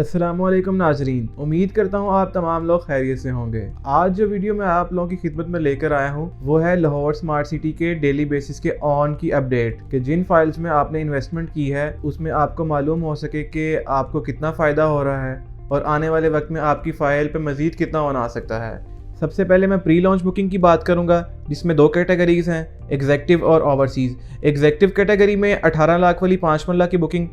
अस्सलामुअलैकुम नाजरीन, उम्मीद करता हूँ आप तमाम लोग खैरियत से होंगे। आज जो वीडियो मैं आप लोगों की खिदमत में लेकर आया हूँ वो है लाहौर स्मार्ट सिटी के डेली बेसिस के ऑन की अपडेट कि जिन फाइल्स में आपने इन्वेस्टमेंट की है उसमें आपको मालूम हो सके कि आपको कितना फ़ायदा हो रहा है और आने वाले वक्त में आपकी फ़ाइल पर मज़ीद कितना ऑन आ सकता है। सबसे पहले मैं प्री लॉन्च बुकिंग की बात करूंगा, जिसमें दो कैटेगरीज हैं, एग्जेक्टिव और ओवरसीज़। एग्जेक्टिव कैटेगरी में 18 लाख वाली 5 मरला की बुकिंग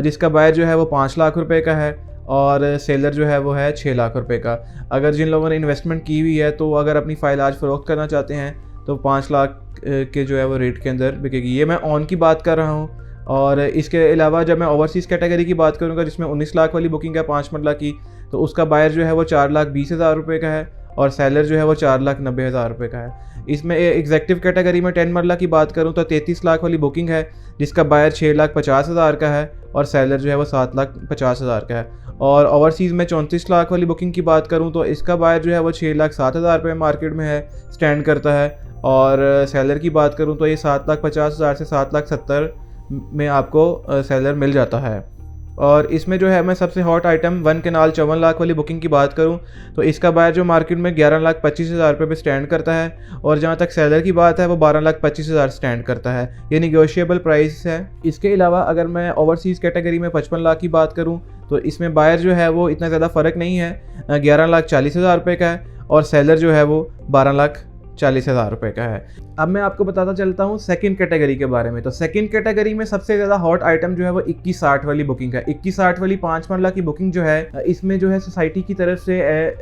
जिसका बायर जो है वो 5 लाख रुपए का है और सेलर जो है वो है 6 लाख रुपए का। अगर जिन लोगों ने इन्वेस्टमेंट की हुई है तो अगर अपनी फ़ाइल आज फ़रोख्त करना चाहते हैं तो 5 लाख के जो है वो रेट के अंदर बिकेगी। ये मैं ऑन की बात कर रहा हूँ। और इसके अलावा जब मैं ओवरसीज़ कैटेगरी की बात करूँगा जिसमें 19 लाख वाली बुकिंग है 5 मरला की, तो उसका बायर जो है वो 4,20,000 रुपये का है और सेलर जो है वो 4,90,000 रुपये का है। इसमें एग्जेक्टिव कैटेगरी में 10 मरला की बात करूं तो 33 लाख वाली बुकिंग है जिसका बायर 6,50,000 का है और सेलर जो है वो 7,50,000 का है। और ओवरसीज़ में 34 लाख वाली बुकिंग की बात करूं तो इसका बायर जो है वो 6,07,000 रुपये मार्केट में है, स्टैंड करता है। और सेलर की बात करूँ तो ये 7,50,000 से 7,70,000 में आपको सेलर मिल जाता है। और इसमें जो है मैं सबसे हॉट आइटम 1 कनाल 54 लाख वाली बुकिंग की बात करूं तो इसका बायर जो मार्केट में 11,25,000 रुपये पे स्टैंड करता है और जहां तक सेलर की बात है वो 12,25,000 स्टैंड करता है। ये निगोशिएबल प्राइस है। इसके अलावा अगर मैं ओवरसीज़ कैटेगरी में 55 लाख की बात करूं तो इसमें बायर जो है वो इतना ज़्यादा फ़र्क नहीं है, 11,40,000 रुपये का है और सेलर जो है वो 12,40,000 रुपये का है। अब मैं आपको बताता चलता हूँ सेकंड कैटेगरी के बारे में। तो सेकंड कैटेगरी में सबसे ज़्यादा हॉट आइटम जो है वो 2160 वाली बुकिंग है। 2160 वाली 5 मरला की बुकिंग जो है इसमें जो है सोसाइटी की तरफ से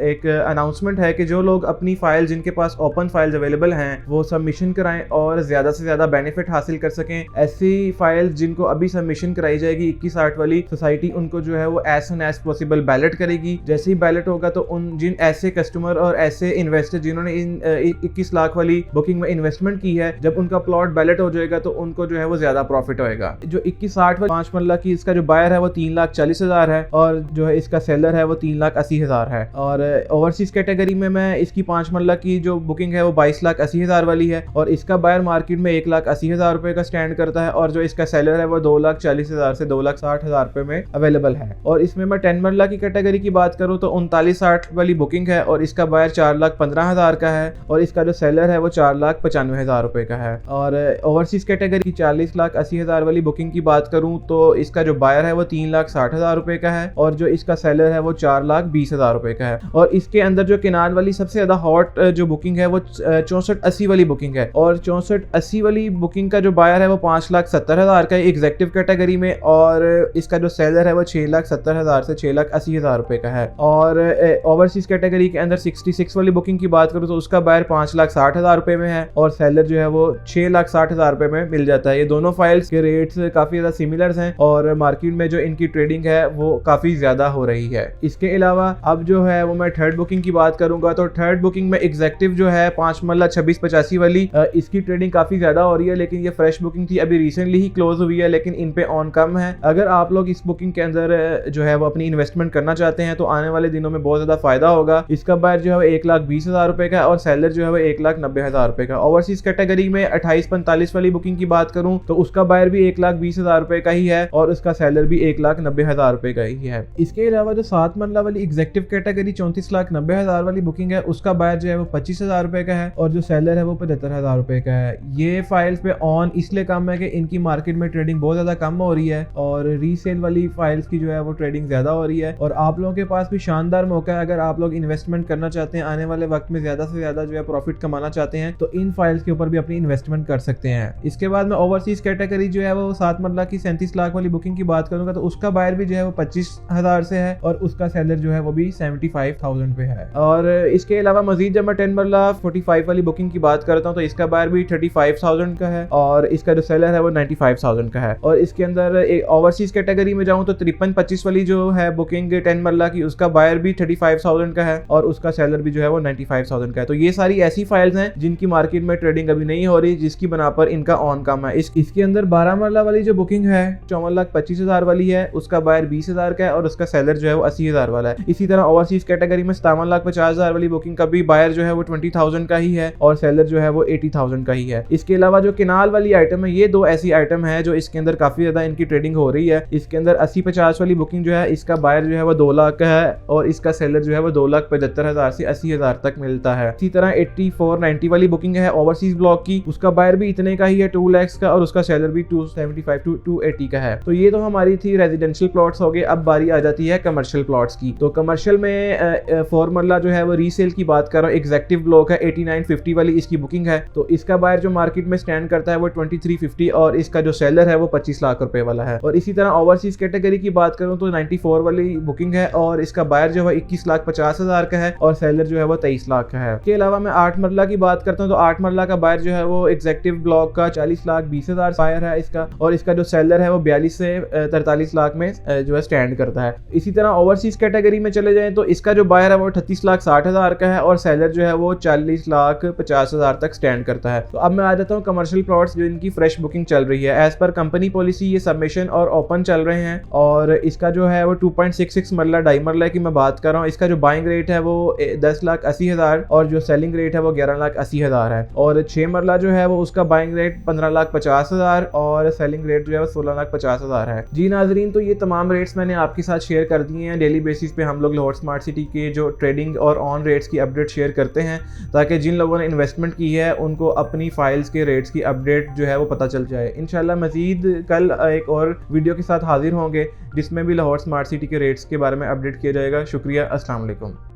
एक अनाउंसमेंट है कि जो लोग अपनी फाइल जिनके पास ओपन फाइल्स अवेलेबल हैं वो सबमिशन कराएं और ज़्यादा से ज़्यादा बेनिफिट हासिल कर सकें। ऐसी फाइल्स जिनको अभी सबमिशन कराई जाएगी 2160 वाली, सोसाइटी उनको जो है वो as soon as possible ballot करेगी। जैसे ही बैलेट होगा तो उन जिन ऐसे कस्टमर और ऐसे इन्वेस्टर जिन्होंने इन 21 लाख वाली बुकिंग में इन्वेस्टमेंट की है, जब उनका प्लॉट बैलेट हो जाएगा तो उनको जो है वो ज्यादा प्रॉफिट होएगा। जो 2160 वाली 5 मरला की इसका जो बायर है वो 3,40,000 है और जो है इसका सेलर है वो 3,80,000 है। और ओवरसीज कैटेगरी में मैं इसकी 5 मरला की जो बुकिंग है वो 22,80,000 वाली है और इसका बायर मार्केट में 1,80,000 रुपए का स्टैंड करता है और जो इसका सेलर है वो 2,40,000 से 2,60,000 रुपए में अवेलेबल है। और इसमें मैं 10 मरला की कैटेगरी की बात करूं तो 3960 वाली बुकिंग है और इसका बायर 4,15,000 का है और इसका जो सेलर है वो 4,95,000 रुपए का है। और ओवरसीज कैटेगरी की 40,80,000 वाली बुकिंग की बात करूं तो इसका जो बायर है वो 3,60,000 रुपए का है और जो इसका सेलर है वो 4,20,000 रुपए का है। और इसके अंदर जो किनार वाली सबसे ज्यादा हॉट जो बुकिंग है वो 6480 वाली बुकिंग है और 6480 वाली बुकिंग का जो बायर है वो 5,70,000 का है एग्जेक्टिव कैटेगरी में और इसका जो सेलर है वो 6,70,000 से 6,80,000 रुपए का है। और ओवरसीज कैटेगरी के अंदर 66 वाली बुकिंग की बात करूं तो उसका बायर 5,60,000 रुपए में है और सेलर जो है वो 6,60,000 रुपए में मिल जाता है। ये दोनों फाइल्स के रेट्स काफी ज्यादा सिमिलर हैं और मार्केट में जो इनकी ट्रेडिंग है वो काफी ज्यादा हो रही है। इसके अलावा अब जो है वो मैं थर्ड बुकिंग की बात करूंगा तो थर्ड बुकिंग में एग्जेक्टिव जो है 5 मरला 2685 वाली इसकी ट्रेडिंग काफी ज्यादा हो रही है, लेकिन ये फ्रेश बुकिंग थी, अभी रिसेंटली ही क्लोज हुई है, लेकिन इन पे ऑन कम है। अगर आप लोग इस बुकिंग के अंदर जो है वो अपनी इन्वेस्टमेंट करना चाहते हैं तो आने वाले दिनों में बहुत ज्यादा फायदा होगा। इसका बायर जो है वो 1,20,000 रुपए का और सेलर जो है वो 1,90,000 रुपए का। ओवरसीज कैटेगरी में 2845 वाली बुकिंग की बात करूं तो उसका बायर भी 1,20,000 रुपए का ही है और उसका सेलर भी 1,90,000 रुपए का ही है। इसके अलावा जो 7 मरला वाली एग्जेक्टिव कैटेगरी 34,90,000 वाली बुकिंग है उसका बायर जो है वो 25,000 रुपए का है और जो सेलर है वो 75,000 रुपए का है। ये फाइल्स पे ऑन इसलिए कम है कि इनकी मार्केट में ट्रेडिंग बहुत ज्यादा कम हो रही है और रीसेल वाली फाइल्स की जो है वो ट्रेडिंग ज्यादा हो रही है। और आप लोगों के पास भी शानदार मौका है, अगर आप लोग इन्वेस्टमेंट करना चाहते हैं, आने वाले वक्त में ज्यादा से ज्यादा जो है प्रॉफिट कमाना चाहते हैं तो इन फाइल्स के ऊपर भी अपनी इन्वेस्टमेंट कर सकते हैं। इसके बाद में ओवरसीज कैटेगरी जो है वो 7 मरला की 37 लाख वाली बुकिंग की बात करूंगा तो उसका बायर भी जो है वो 25,000 से है और उसका सेलर जो है वो भी 75,000 पे है। और इसके अलावा मजीद जब मैं 10 मरला 45 वाली बुकिंग की बात करता हूँ तो इसका बायर भी 35,000 का है और इसका जो सेलर है वो 95,000 का है। और इसके अंदर ओवरसीज कैटेगरी में जाऊँ तो 5325 वाली जो है बुकिंग 10 मरला की उसका बायर भी 35,000 का है और उसका सेलर भी जो है वो 95,000 का है। तो ये सारी ऐसी ऐसी फाइल्स हैं जिनकी मार्केट में ट्रेडिंग अभी नहीं हो रही, जिसकी बना पर इनका ऑन कम है। इसके अंदर 12 मरला वाली जो बुकिंग है 54,25,000 वाली है, उसका बायर 20,000 का है और उसका सेलर जो है वो 80,000 वाला है। इसी तरह ओवरसीज कैटेगरी में 57,50,000 वाली बुकिंग का भी बायर जो है वो 20,000 का ही है और सेलर जो है वो 80,000 का ही है। इसके अलावा जो केनाल वाली आइटम है, ये दो ऐसी आइटम है जो इसके अंदर काफी ज्यादा इनकी ट्रेडिंग हो रही है। इसके अंदर 80-50 वाली बुकिंग जो है, इसका बायर जो है वो 2 लाख का है और इसका सेलर जो है वो 2,75,000 से 80,000 तक मिलता है। इसी तरह 8490 वाली बुकिंग है ओवरसीज ब्लॉक की, उसका बायर भी इतने का ही है 2 लाख का और उसका सेलर भी 275 to 280 का है। तो ये तो हमारी थी रेजिडेंशियल प्लॉट्स हो गए। अब बारी आ जाती है कमर्शियल प्लॉट्स की। तो कमर्शियल में 4 मरला जो है वो रीसेल की बात कर रहा हूँ, एग्जेक्टिव ब्लॉक है, 8950 वाली इसकी बुकिंग है। तो इसका बायर जो मार्केट में स्टैंड करता है वो 2350 और इसका जो सेलर है वो 25 लाख रुपए वाला है। और इसी तरह ओवरसीज कैटेगरी की बात करूं तो 94 वाली बुकिंग है और इसका बायर जो है 21,50,000 का है और सेलर जो है वो 23 लाख का है। इसके अलावा मैं 8 मरला की बात करता हूं तो 8 मरला का बायर जो है वो एग्जेक्टिव ब्लॉक का 40,20,000 बायर है इसका और इसका जो सेलर है वो 42 से 43 लाख में जो है स्टैंड करता है। इसी तरह ओवरसीज कैटेगरी में चले जाएं तो इसका जो बायर है वो 38,60,000 का है और सेलर जो है वो 40,50,000 तक स्टैंड करता है। तो अब मैं आ जाता हूँ कमर्शियल प्लॉट्स जो इनकी फ्रेश बुकिंग चल रही है। एज पर कंपनी पॉलिसी ये सबमिशन और ओपन चल रहे हैं और इसका जो है वो 2.66 मरला ढाई मरला की मैं बात कर रहा हूँ। इसका जो बाइंग रेट है वो 10,80,000 और जो सेलिंग रेट है वो 11,80,000 है और 6 मरला जो है वो उसका बाइंग रेट 15,50,000 और सेलिंग रेट जो है वो 16,50,000 है। जी नाजरीन, तो ये तमाम रेट्स मैंने आपके साथ शेयर कर दिए हैं। डेली बेसिस पे हम लोग लाहौर स्मार्ट सिटी के जो ट्रेडिंग और ऑन रेट्स की अपडेट शेयर करते हैं ताकि जिन लोगों ने इन्वेस्टमेंट की है उनको अपनी फाइल्स के रेट्स की अपडेट जो है वो पता चल जाए। इंशाल्लाह मजीद कल एक और वीडियो के साथ हाजिर होंगे जिसमें भी लाहौर स्मार्ट सिटी के रेट्स के बारे में अपडेट किया जाएगा। शुक्रिया, अस्सलाम वालेकुम।